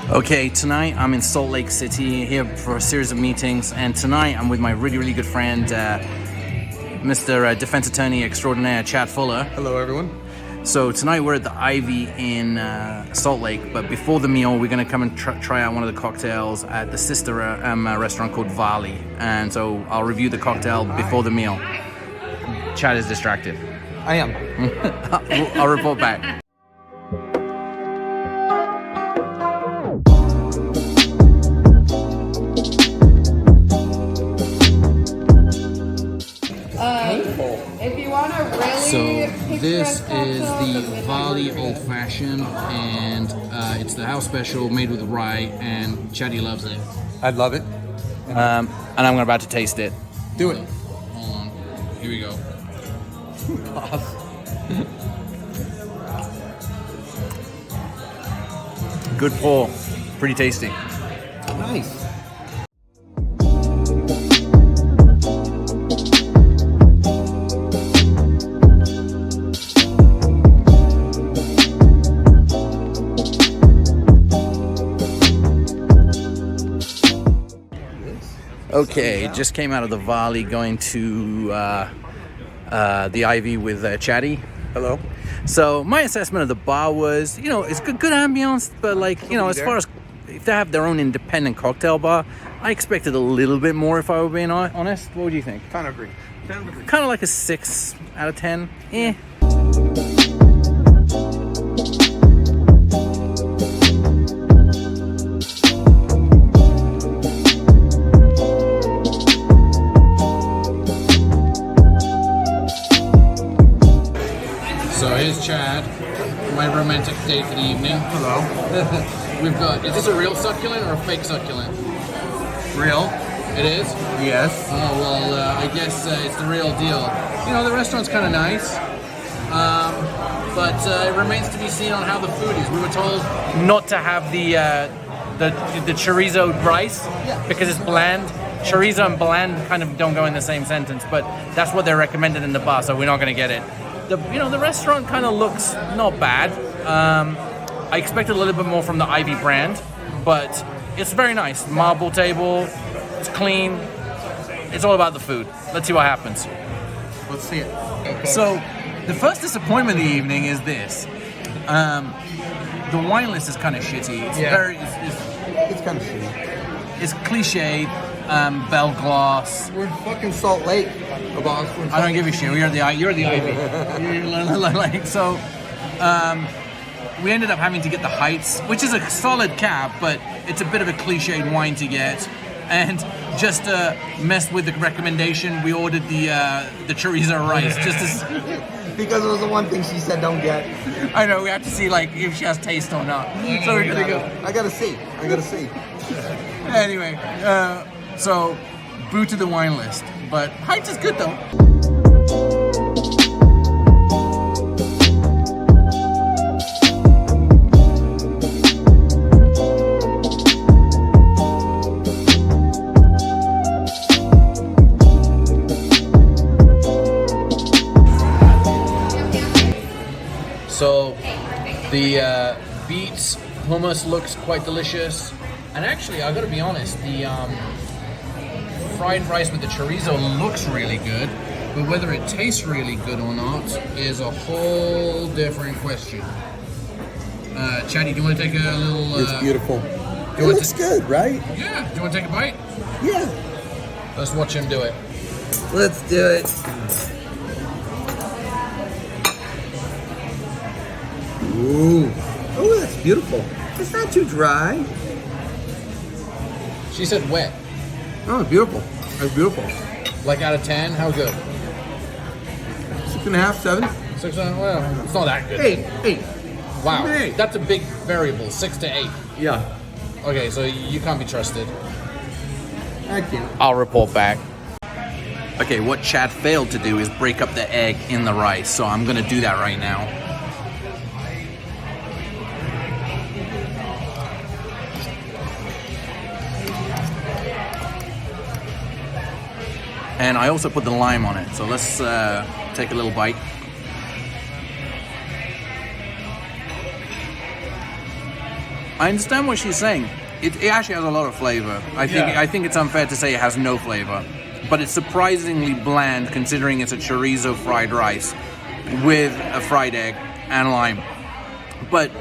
Okay, tonight I'm in Salt Lake City here for a series of meetings, and tonight I'm with my really good friend, Mr. Defense Attorney Extraordinaire Chad Fuller. Hello, everyone. So tonight we're at the Ivy in Salt Lake, but before the meal we're going to come and try out one of the cocktails at the sister restaurant called Vali, and so I'll review the cocktail before the meal. Chad is distracted. I am. I'll report back. If you want to really So this is the Vali Old Fashioned, and it's the house special made with rye, and Chaddy loves it. I love it. And I'm about to taste it. Do it. Hold on. Here we go. Good pour. Pretty tasty. Nice. Okay, just came out of the Valley going to the Ivy with Chatty. Hello. So my assessment of the bar was, it's good ambience, but as far as if they have their own independent cocktail bar, I expected a little bit more if I were being honest. What would you think? Kind of agree. Kind of like a 6 out of 10. Eh. So here's Chad, my romantic date for the evening. Hello. We've got, is this a real succulent or a fake succulent? Real? It is? Yes. Oh, well, I guess it's the real deal. The restaurant's kind of nice, but it remains to be seen on how the food is. We were told not to have the chorizo rice because it's bland. Chorizo and bland kind of don't go in the same sentence, but that's what they're recommended in the bar, so we're not going to get it. The restaurant kind of looks not bad. I expected a little bit more from the Ivy brand, but it's very nice. Marble table, it's clean. It's all about the food. Let's see what happens. Let's see it. So, the first disappointment of the evening is this. The wine list is kind of shitty. It's It's kind of shitty. it's cliched. Bell glass. We're in fucking Salt Lake, Abbas. I don't give a shit. You're the Ivy. We ended up having to get the Heights, which is a solid cab, but it's a bit of a cliched wine to get. And just to mess with the recommendation, we ordered the chorizo rice, just as because it was the one thing she said don't get. I know we have to see if she has taste or not. So we're gonna go. I gotta see. Anyway, so boo to the wine list, but Heights is good though. So the beets hummus looks quite delicious, and actually I gotta be honest, the fried rice with the chorizo looks really good, but whether it tastes really good or not is a whole different question. Chatty, do you want to take a little? It's beautiful. It looks good, right? Yeah. Do you want to take a bite? Yeah. Let's watch him do it. Let's do it. Ooh. Oh, that's beautiful. It's not too dry. She said wet. Oh, beautiful. That's beautiful. Like out of 10, how good? 6.5, 7. 6. Well, it's not that good. 8. Wow, 8. that's a big variable. 6 to 8. Yeah. Okay, so you can't be trusted. I can't. I'll report back. Okay, what Chad failed to do is break up the egg in the rice, so I'm gonna do that right now. And I also put the lime on it, so let's take a little bite. I understand what she's saying. It actually has a lot of flavor. I think it's unfair to say it has no flavor, but it's surprisingly bland considering it's a chorizo fried rice with a fried egg and lime. But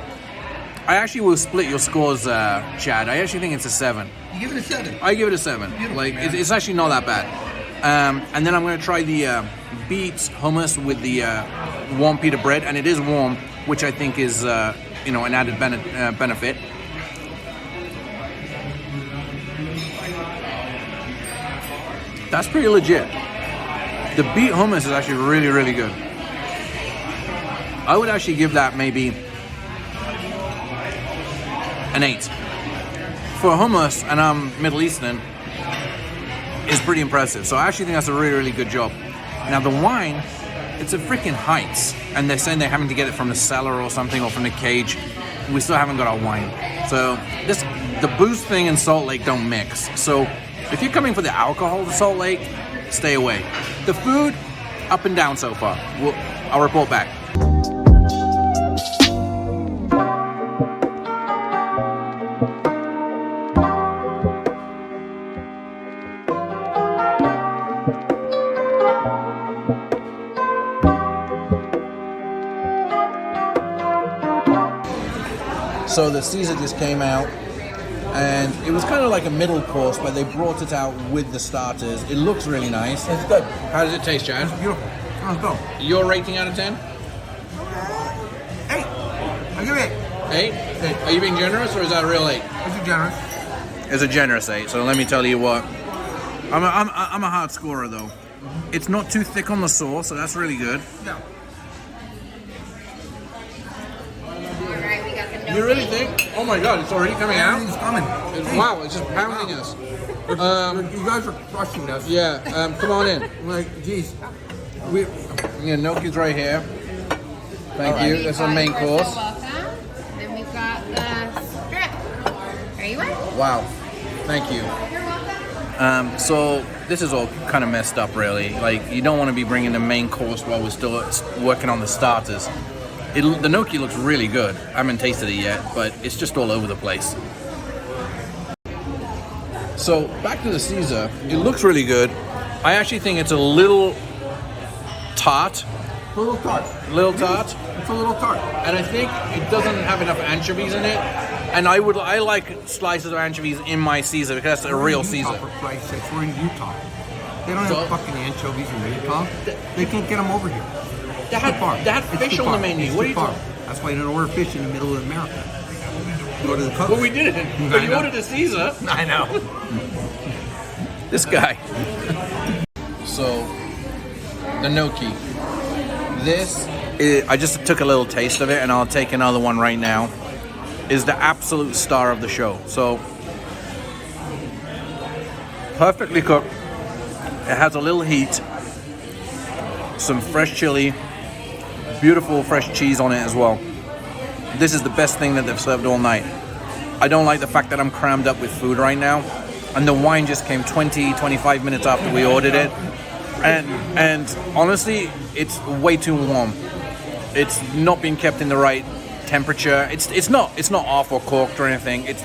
I actually will split your scores, Chad. I actually think it's a 7. You give it a 7. I give it a 7. Like it's actually not that bad. And then I'm going to try the beet hummus with the warm pita bread, and it is warm, which I think is an added benefit. That's pretty legit. The beet hummus is actually really, really good. I would actually give that maybe an 8. For hummus, and I'm Middle Eastern, is pretty impressive. So I actually think that's a really, really good job. Now the wine, it's a freaking Heights, and they're saying they're having to get it from the cellar or something, or from the cage. We still haven't got our wine. So the booze thing and Salt Lake don't mix. So if you're coming for the alcohol to Salt Lake, stay away. The food, up and down so far. I'll report back. So the Caesar just came out, and it was kind of like a middle course, but they brought it out with the starters. It looks really nice. It's good. How does it taste, Chad? It's beautiful. Let's go. Your rating out of 10? 8. I'll give it 8? Are you being generous, or is that a real 8? It's a generous. It's a generous 8. So let me tell you what. I'm a hard scorer though. It's not too thick on the sauce, so that's really good. Yeah. Alright, we got the no. You really think? Oh my God, it's already coming out. Everything's coming. Wow, it's just pounding us. You guys are crushing us. Yeah, come on in. Like, geez. Gnocchi's right here. Thank you. That's our main course. Then we've got the strip. Are you in? Wow. Thank you. You're welcome. So this is all kind of messed up, really. Like, you don't want to be bringing the main course while we're still working on the starters. The gnocchi looks really good. I haven't tasted it yet, but it's just all over the place. So back to the Caesar. It looks really good. I actually think it's a little tart. It's a little tart. Little tart. It's a little tart. And I think it doesn't have enough anchovies in it. And I like slices of anchovies in my Caesar because that's a real Caesar. For Christ's sake, we're in Utah. They don't have fucking anchovies in Utah. They can't get them over here. They had fish on the menu. What are you talking? That's why you don't order fish in the middle of America. You go to the cook. Well, we didn't. But you ordered a Caesar. I know. This guy. So, the gnocchi. I just took a little taste of it, and I'll take another one right now. Is the absolute star of the show. So, perfectly cooked. It has a little heat. Some fresh chili. Beautiful fresh cheese on it as well. This is the best thing that they've served all night. I don't like the fact that I'm crammed up with food right now. And the wine just came 20-25 minutes after we ordered it. And honestly, it's way too warm. It's not being kept in the right temperature. It's not off or corked or anything. It's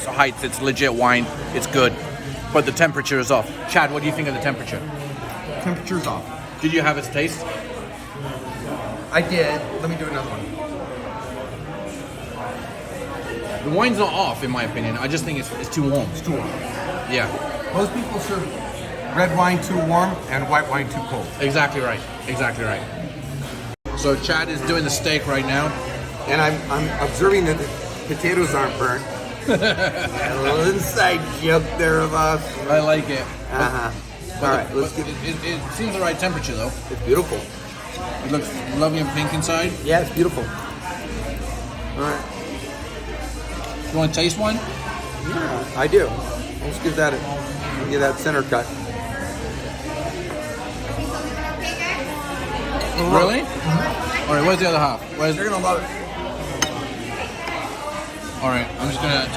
Heights, it's legit wine. It's good. But the temperature is off. Chad, what do you think of the temperature? Temperature's off. Did you have its taste? I did. Let me do another one. The wine's not off, in my opinion. I just think it's too warm. It's too warm. Yeah. Most people serve red wine too warm and white wine too cold. Exactly right. Exactly right. So Chad is doing the steak right now. And I'm observing that the potatoes aren't burnt. A little inside joke there of us. I like it. Uh-huh. All right, let's get it seems the right temperature, though. It's beautiful. It looks lovely and pink inside. Yeah, it's beautiful. All right. You want to taste one? Yeah, I do. Let's give that center cut. Really? All right, where's the other half? You're gonna love it. All right, I'm just gonna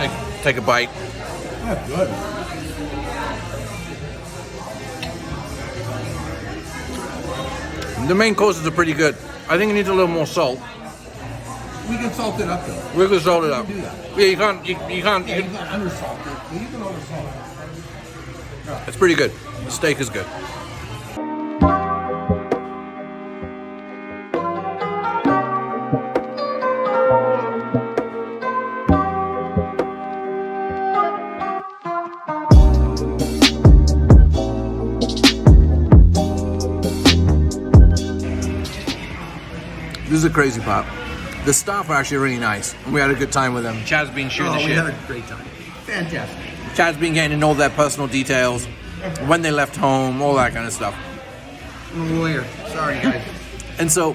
take a bite. That's good. The main courses are pretty good. I think it needs a little more salt. We can salt it up though. We can salt it up. We can do that. Yeah, you can't. You can't. Yeah, you can undersalt it. But you can oversalt it. It's pretty good. The steak is good. This is the crazy part. The staff are actually really nice. We had a good time with them. Chad's been shooting the We shit. had a great time. Fantastic. Chad's been getting in all their personal details, when they left home, all that kind of stuff. I'm a lawyer. Sorry, guys. And so,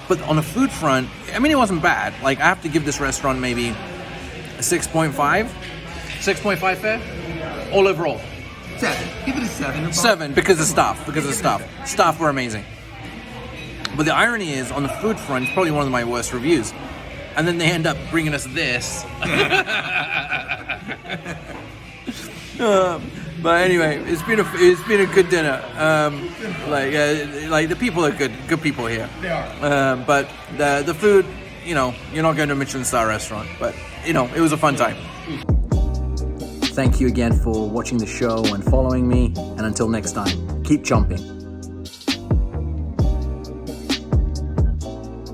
but on the food front, I mean, it wasn't bad. Like, I have to give this restaurant maybe a 6.5. 6.5 fair? All overall. 7. Give it a 7. 7 because of staff. Staff were amazing. But the irony is, on the food front, it's probably one of my worst reviews. And then they end up bringing us this. But anyway, it's been a good dinner. Like the people are good people here. They are. But the food, you know, you're not going to a Michelin star restaurant, but you know, it was a fun time. Thank you again for watching the show and following me. And until next time, keep chomping.